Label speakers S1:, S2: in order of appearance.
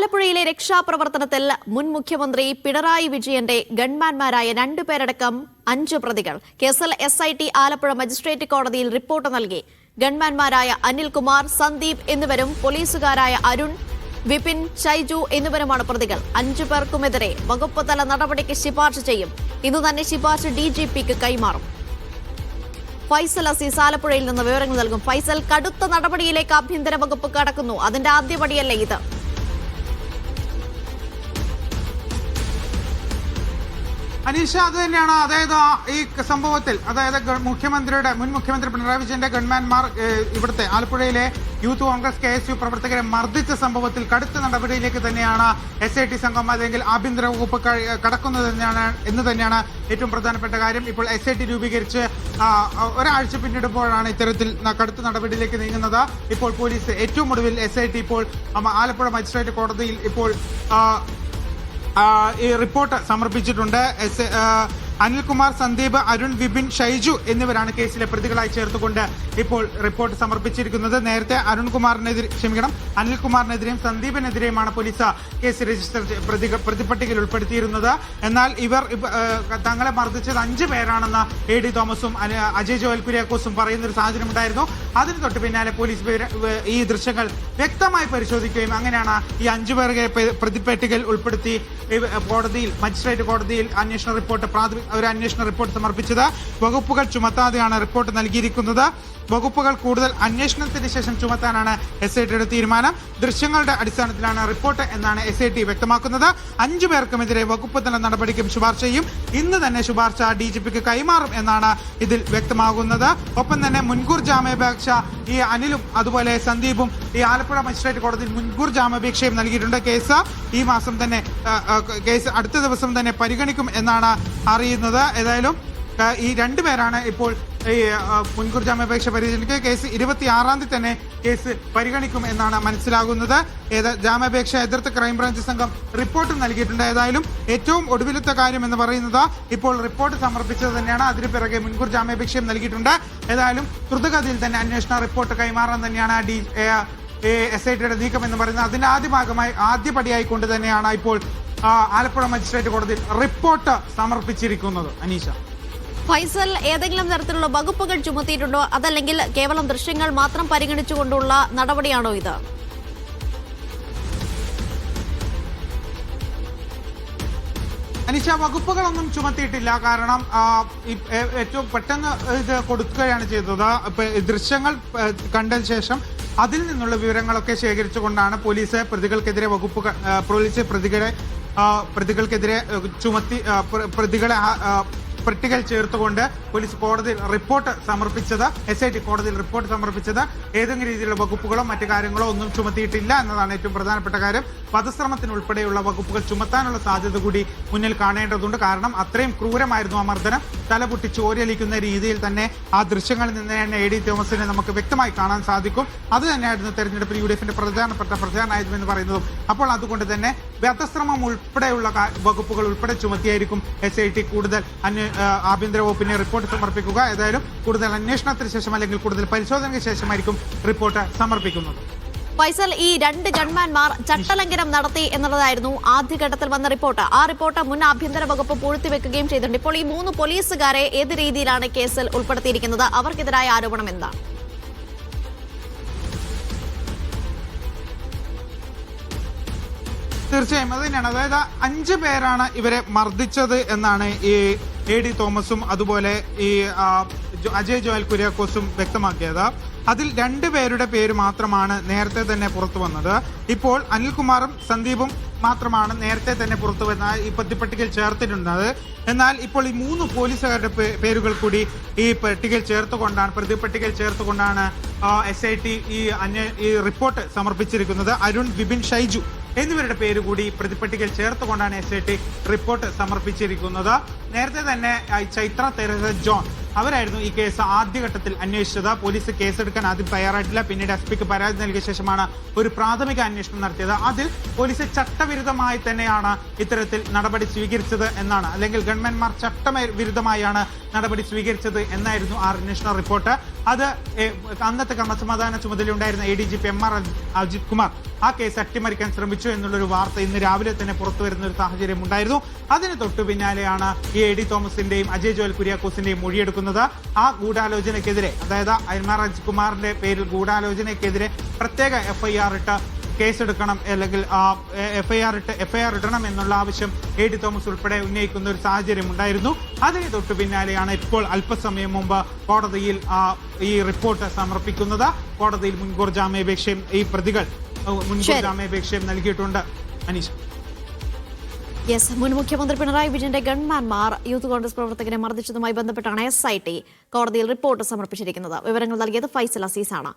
S1: ആലപ്പുഴയിലെ രക്ഷാപ്രവർത്തനത്തിൽ മുൻ മുഖ്യമന്ത്രി പിണറായി വിജയന്റെ ഗൺമാൻമാരായ 2 പേരടക്കം 5 പ്രതികൾ കേസിൽ SIT ആലപ്പുഴ മജിസ്ട്രേറ്റ് കോടതിയിൽ റിപ്പോർട്ട് നൽകി. ഗൺമാൻമാരായ അനിൽകുമാർ, സന്ദീപ് എന്നിവരും പോലീസുകാരായ അരുൺ, വിപിൻ, ഷൈജു എന്നിവരുമാണ് പ്രതികൾ. 5 പേർക്കുമെതിരെ വകുപ്പ് തല നടപടിക്ക് ശുപാർശ ചെയ്യും. ഇന്ന് തന്നെ ശുപാർശ DGPക്ക് കൈമാറും. ഫൈസൽ അസീസ് ആലപ്പുഴയിൽ നിന്ന് വിവരങ്ങൾ നൽകും. ഫൈസൽ, കടുത്ത നടപടിയിലേക്ക് ആഭ്യന്തര വകുപ്പ് കടക്കുന്നു. അതിന്റെ ആദ്യപടിയല്ലേ ഇത്?
S2: അനീഷ, അത് തന്നെയാണ്. അതായത് ഈ സംഭവത്തിൽ മുൻ മുഖ്യമന്ത്രി പിണറായി വിജയന്റെ ഗൺമാൻമാർ ഇവിടുത്തെ ആലപ്പുഴയിലെ യൂത്ത് കോൺഗ്രസ് KSU പ്രവർത്തകരെ മർദ്ദിച്ച സംഭവത്തിൽ കടുത്ത നടപടിയിലേക്ക് തന്നെയാണ് SIT സംഘം അല്ലെങ്കിൽ ആഭ്യന്തര വകുപ്പ് കടക്കുന്നത് എന്ന് തന്നെയാണ് ഏറ്റവും പ്രധാനപ്പെട്ട കാര്യം. ഇപ്പോൾ SIT രൂപീകരിച്ച് ഒരാഴ്ച പിന്നിടുമ്പോഴാണ് ഇത്തരത്തിൽ കടുത്ത നടപടിയിലേക്ക് നീങ്ങുന്നത്. ഇപ്പോൾ പോലീസ് ഏറ്റവും ഒടുവിൽ SIT ഇപ്പോൾ ആലപ്പുഴ മജിസ്ട്രേറ്റ് കോടതിയിൽ ഇപ്പോൾ ഈ റിപ്പോർട്ട് സമർപ്പിച്ചിട്ടുണ്ട്. അനിൽകുമാർ, സന്ദീപ്, അരുൺ, വിപിൻ, ഷൈജു എന്നിവരാണ് കേസിലെ പ്രതികളായി ചേർത്തുകൊണ്ട് ഇപ്പോൾ റിപ്പോർട്ട് സമർപ്പിച്ചിരിക്കുന്നത്. നേരത്തെ അനിൽകുമാറിനെതിരെയും സന്ദീപിനെതിരെയുമാണ് പോലീസ് കേസ് രജിസ്റ്റർ പ്രതിപട്ടികയിൽ ഉൾപ്പെടുത്തിയിരുന്നത്. എന്നാൽ ഇവർ തങ്ങളെ മർദ്ദിച്ചത് 5 പേരാണെന്ന് AD തോമസും അജയ് ജോയൽ കുര്യാക്കോസും പറയുന്ന ഒരു സാഹചര്യം ഉണ്ടായിരുന്നു. അതിന് തൊട്ട് പിന്നാലെ പോലീസ് ഈ ദൃശ്യങ്ങൾ വ്യക്തമായി പരിശോധിക്കുകയും അങ്ങനെയാണ് ഈ 5 പേരെ പ്രതിപട്ടികയിൽ ഉൾപ്പെടുത്തി മജിസ്ട്രേറ്റ് കോടതിയിൽ ഒരു അന്വേഷണ റിപ്പോർട്ട് സമർപ്പിച്ചത്. വകുപ്പുകൾ ചുമത്താതെയാണ് റിപ്പോർട്ട് നൽകിയിരിക്കുന്നത്. വകുപ്പുകൾ കൂടുതൽ അന്വേഷണത്തിന് ശേഷം ചുമത്താനാണ് SITയുടെ തീരുമാനം. ദൃശ്യങ്ങളുടെ അടിസ്ഥാനത്തിലാണ് റിപ്പോർട്ട് എന്നാണ് SIT വ്യക്തമാക്കുന്നത്. 5 പേർക്കുമെതിരെ വകുപ്പ് തല നടപടിക്കും ശുപാർശ ചെയ്യും. ഇന്ന് തന്നെ ശുപാർശ DGPക്ക് കൈമാറും എന്നാണ് ഇതിൽ വ്യക്തമാകുന്നത്. ഒപ്പം തന്നെ മുൻകൂർ ജാമ്യാപേക്ഷ ഈ അനിലും അതുപോലെ സന്ദീപും ഈ ആലപ്പുഴ മജിസ്ട്രേറ്റ് കോടതിയിൽ മുൻകൂർ ജാമ്യാപേക്ഷയും നൽകിയിട്ടുണ്ട്. കേസ് അടുത്ത ദിവസം തന്നെ പരിഗണിക്കും എന്നാണ് അറിയുന്നത്. ഏതായാലും ഈ 2 പേരാണ് ഇപ്പോൾ ഈ മുൻകൂർ ജാമ്യാപേക്ഷ പരിഗണിക്കുക. കേസ് 26-ാം തീയതി തന്നെ കേസ് പരിഗണിക്കും എന്നാണ് മനസ്സിലാകുന്നത്. ജാമ്യാപേക്ഷ എതിർത്ത് ക്രൈംബ്രാഞ്ച് സംഘം റിപ്പോർട്ടും നൽകിയിട്ടുണ്ട്. ഏതായാലും ഏറ്റവും ഒടുവിലത്തെ കാര്യം എന്ന് പറയുന്നത് ഇപ്പോൾ റിപ്പോർട്ട് സമർപ്പിച്ചത് തന്നെയാണ്. അതിന് പിറകെ മുൻകൂർ ജാമ്യാപേക്ഷയും നൽകിയിട്ടുണ്ട്. ഏതായാലും ദ്രുതഗതിയിൽ തന്നെ അന്വേഷണ റിപ്പോർട്ട് കൈമാറാൻ തന്നെയാണ് SITയുടെ നീക്കം എന്ന് പറയുന്നത്. അതിന്റെ ആദ്യപടിയായിക്കൊണ്ട് തന്നെയാണ് ഇപ്പോൾ ആലപ്പുഴ മജിസ്ട്രേറ്റ് കോടതിയിൽ റിപ്പോർട്ട് സമർപ്പിച്ചിരിക്കുന്നത്. അനീഷ,
S1: ഫൈസൽ, ഏതെങ്കിലും തരത്തിലുള്ള വകുപ്പുകൾ ചുമത്തിയിട്ടുണ്ടോ? അതല്ലെങ്കിൽ കേവലം ദൃശ്യങ്ങൾ മാത്രം പരിഗണിച്ചുകൊണ്ടുള്ള നടപടിയാണോ ഇത്?
S2: അനീഷ, വകുപ്പുകളൊന്നും ചുമത്തിയിട്ടില്ല. കാരണം ഏറ്റവും പെട്ടെന്ന് ഇത് കൊടുക്കുകയാണ് ചെയ്തത്. ദൃശ്യങ്ങൾ കണ്ടതിന് ശേഷം അതിൽ നിന്നുള്ള വിവരങ്ങളൊക്കെ ശേഖരിച്ചുകൊണ്ടാണ് പോലീസ് പ്രതികൾക്കെതിരെ പ്രതികളെ പട്ടികയിൽ ചേർത്തുകൊണ്ട് പോലീസ് കോടതിയിൽ റിപ്പോർട്ട് സമർപ്പിച്ചത്. SIT കോടതിയിൽ റിപ്പോർട്ട് സമർപ്പിച്ചത് ഏതെങ്കിലും രീതിയിലുള്ള വകുപ്പുകളോ മറ്റു കാര്യങ്ങളോ ഒന്നും ചുമത്തിയിട്ടില്ല എന്നതാണ് ഏറ്റവും പ്രധാനപ്പെട്ട കാര്യം. വധശ്രമത്തിനുൾപ്പെടെയുള്ള വകുപ്പുകൾ ചുമത്താനുള്ള സാധ്യത കൂടി മുന്നിൽ കാണേണ്ടതുണ്ട്. കാരണം അത്രയും ക്രൂരമായിരുന്നു ആ മർദ്ദനം. തലപൊട്ടി ചോരലിക്കുന്ന രീതിയിൽ തന്നെ ആ ദൃശ്യങ്ങളിൽ നിന്ന് തന്നെ AD തോമസിനെ നമുക്ക് വ്യക്തമായി കാണാൻ സാധിക്കും. അത് തന്നെയായിരുന്നു തെരഞ്ഞെടുപ്പിൽ UDFന്റെ പ്രധാനപ്പെട്ട പ്രചാരണമായതെന്ന് പറയുന്നതും. അപ്പോൾ അതുകൊണ്ട് തന്നെ വധശ്രമം ഉൾപ്പെടെയുള്ള വകുപ്പുകൾ ഉൾപ്പെടെ ചുമത്തിയായിരിക്കും SIT കൂടുതൽ ആഭ്യന്തര വകുപ്പിനെ റിപ്പോർട്ട് സമർപ്പിക്കുക. ഏതായാലും കൂടുതൽ അന്വേഷണത്തിന് ശേഷം അല്ലെങ്കിൽ കൂടുതൽ പരിശോധനയ്ക്ക് ശേഷമായിരിക്കും റിപ്പോർട്ട് സമർപ്പിക്കുന്നത്.
S1: ഫൈസൽ, ഈ 2 ഗൺമാൻമാർ ചട്ടലംഘനം നടത്തി എന്നുള്ളതായിരുന്നു ആദ്യഘട്ടത്തിൽ വന്ന റിപ്പോർട്ട്. ആ റിപ്പോർട്ട് മുൻ ആഭ്യന്തര വകുപ്പ് പൂഴ്ത്തിവെക്കുകയും ചെയ്തിട്ടുണ്ട്. ഇപ്പോൾ ഈ 3 പോലീസുകാരെ ഏത് രീതിയിലാണ് കേസിൽ ഉൾപ്പെടുത്തിയിരിക്കുന്നത്? അവർക്കെതിരായ ആരോപണം എന്താണ്?
S2: തീർച്ചയായും അത് തന്നെയാണ്. അതായത് 5 പേരാണ് ഇവരെ മർദ്ദിച്ചത് എന്നാണ് ഈ AD തോമസും അതുപോലെ ഈ അജയ് ജോയൽ കുര്യാക്കോസും വ്യക്തമാക്കിയത്. അതിൽ 2 പേരുടെ പേര് മാത്രമാണ് നേരത്തെ തന്നെ പുറത്തു വന്നത്. ഇപ്പോൾ അനിൽകുമാറും സന്ദീപും മാത്രമാണ് നേരത്തെ തന്നെ പുറത്തു വന്ന ഈ പ്രതിപട്ടികയിൽ ചേർത്തിട്ടുള്ളത്. എന്നാൽ ഇപ്പോൾ ഈ 3 പോലീസുകാരുടെ പേരുകൾ കൂടി ഈ പ്രതിപട്ടികയിൽ ചേർത്തുകൊണ്ടാണ് SIT ഈ റിപ്പോർട്ട് സമർപ്പിച്ചിരിക്കുന്നത്. അരുൺ, വിപിൻ, ഷൈജു എന്നിവരുടെ പേര് കൂടി പ്രതിപട്ടികയിൽ ചേർത്തുകൊണ്ടാണ് SIT റിപ്പോർട്ട് സമർപ്പിച്ചിരിക്കുന്നത്. നേരത്തെ തന്നെ ചൈത്ര തെരേസ ജോൺ അവരായിരുന്നു ഈ കേസ് ആദ്യഘട്ടത്തിൽ അന്വേഷിച്ചത്. പോലീസ് കേസെടുക്കാൻ ആദ്യം തയ്യാറായിട്ടില്ല. പിന്നീട് എസ്പിക്ക് പരാതി നൽകിയ ശേഷമാണ് ഒരു പ്രാഥമിക അന്വേഷണം നടത്തിയത്. അതിൽ പോലീസ് ചട്ടവിരുദ്ധമായി തന്നെയാണ് ഇത്തരത്തിൽ നടപടി സ്വീകരിച്ചത് എന്നാണ്, അല്ലെങ്കിൽ ഗവൺമെന്റ്മാർ ചട്ടവിരുദ്ധമായാണ് നടപടി സ്വീകരിച്ചത് എന്നായിരുന്നു ആ അന്വേഷണ റിപ്പോർട്ട്. അത് അന്നത്തെ ക്രമസമാധാന ചുമതലയുണ്ടായിരുന്ന ADGP MR അജിത് കുമാർ ആ കേസ് അട്ടിമറിക്കാൻ ശ്രമിച്ചു എന്നുള്ളൊരു വാർത്ത ഇന്ന് രാവിലെ തന്നെ പുറത്തു വരുന്ന ഒരു സാഹചര്യം ഉണ്ടായിരുന്നു. അതിന് തൊട്ടു പിന്നാലെയാണ് ഈ AD തോമസിന്റെയും അജയ് ജോയൽ കുര്യാക്കോസിന്റെയും മൊഴിയെടുക്കുന്നത്. ആ ഗൂഢാലോചനയ്ക്കെതിരെ, അതായത് MR അജിത് കുമാറിന്റെ പേരിൽ ഗൂഢാലോചനയ്ക്കെതിരെ പ്രത്യേക FIR ഇട്ട് കേസെടുക്കണം, അല്ലെങ്കിൽ FIR ഇടണം എന്നുള്ള ആവശ്യം AD തോമസ് ഉൾപ്പെടെ ഉന്നയിക്കുന്ന ഒരു സാഹചര്യം ഉണ്ടായിരുന്നു. അതിന് തൊട്ടു പിന്നാലെയാണ് ഇപ്പോൾ അല്പസമയം മുമ്പ് കോടതിയിൽ ഈ റിപ്പോർട്ട് സമർപ്പിക്കുന്നത്. കോടതിയിൽ മുൻകൂർ ജാമ്യാപേക്ഷയും ഈ പ്രതികൾ മുൻകൂർ ജാമ്യാപേക്ഷയും നൽകിയിട്ടുണ്ട്. അനീഷ്,
S1: മുൻ മുഖ്യമന്ത്രി പിണറായി വിജയന്റെ ഗൺമാൻമാർ യൂത്ത് കോൺഗ്രസ് പ്രവർത്തകരെ മർദ്ദിച്ചതുമായി ബന്ധപ്പെട്ടാണ് SIT കോടതിയിൽ റിപ്പോർട്ട് സമർപ്പിച്ചിരിക്കുന്നത്. വിവരങ്ങൾ നൽകിയത് ഫൈസൽ അസീസാണ്.